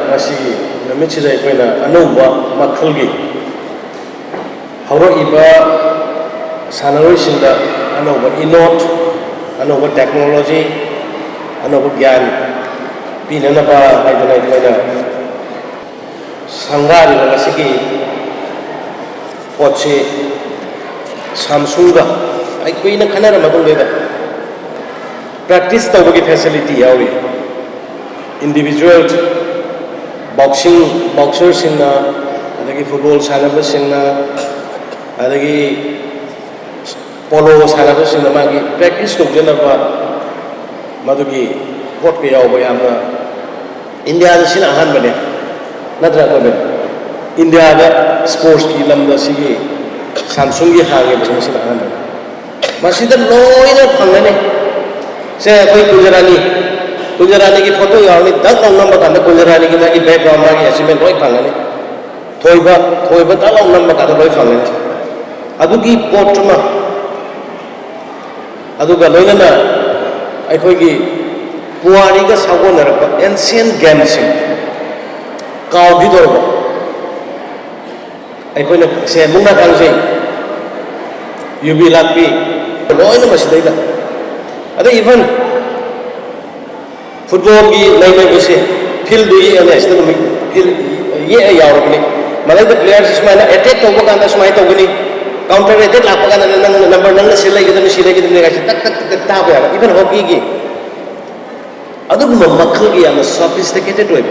ngasi namichida aikoina anouba makhalgi hauroiba sanaroi-singda anouba inot anouba technology anouba gyan pinanaba haidana aikoina sangrariba ngasigi potse Samsung aikoina khanara matungda practice tawbagi facility yawi individual boxer singna adagi football sanaba singna adagi polo sanaba singna magi practice tawjana ba madugi pot ke yaw bayamna India da sina ahan bane nadra ko be India da sports ki lamda sigi Samsung gi hage bane sina ahan bane masida loina phangane se koi Kunjarani ki photo yaw ni dak number kan Kunjarani ki magi background magi achievement loi phangane thoiba dak number kan loi phangane adugi potma aduga loina aikoi gi puari ga sagonarpa ancient games kaw gi dorba aikoi na se mungna kangse yubi lakpi loina masidaida ada even football gi laina bise field yi ane sta mi field ye yaw ni malai the players ismaina attack to kan da smai to gni counter attack la pa kan number nang silai gi da silai gi da ga tak ta ba even hockey gi adu makhal gi am sophisticated way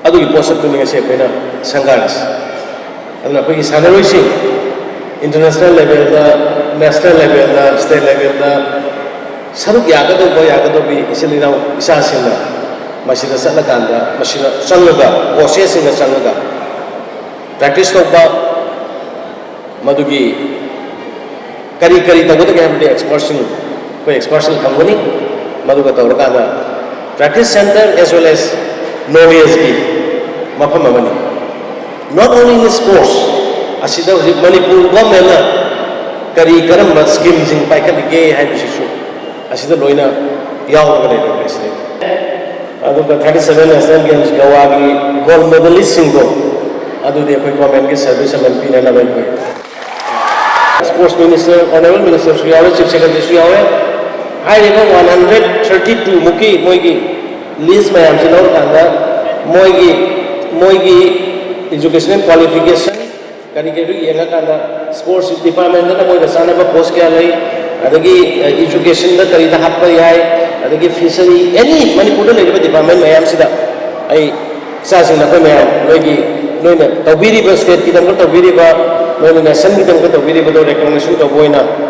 adu gi post to ni se pena sangaras adna koi sanaroi si international level da national level da state level da saruk yagado bi isilina isa sinna masida salakanda masida sangaga process singa sangaga practice to ba madugi kari tagoda ga hamde expression company maduga tawrakada practice center as well as novice gi mafam amani not only in sports asida manipur government na kari karamba scheme sing paikha ge hai bishishu asida loina yaw ga le president adu ka 37 national games gawagi gold medalist singo adu de koi government ke service aman pina na bai koi sports minister honorable minister Sri Awe chief secretary Sri Awe hai rega 132 muki moigi list mayam sinor kanda moigi educational qualification kari ke yenga kanda sports department da moi da sana ba post kya lai adagi education da kari da happa yai adagi fishery any manipur da leba department mayam sida ai sa sing na ko mayam loigi noina tawbiri ba state ki dam ko tawbiri ba noina nation ki dam ko tawbiri ba do recognition to boina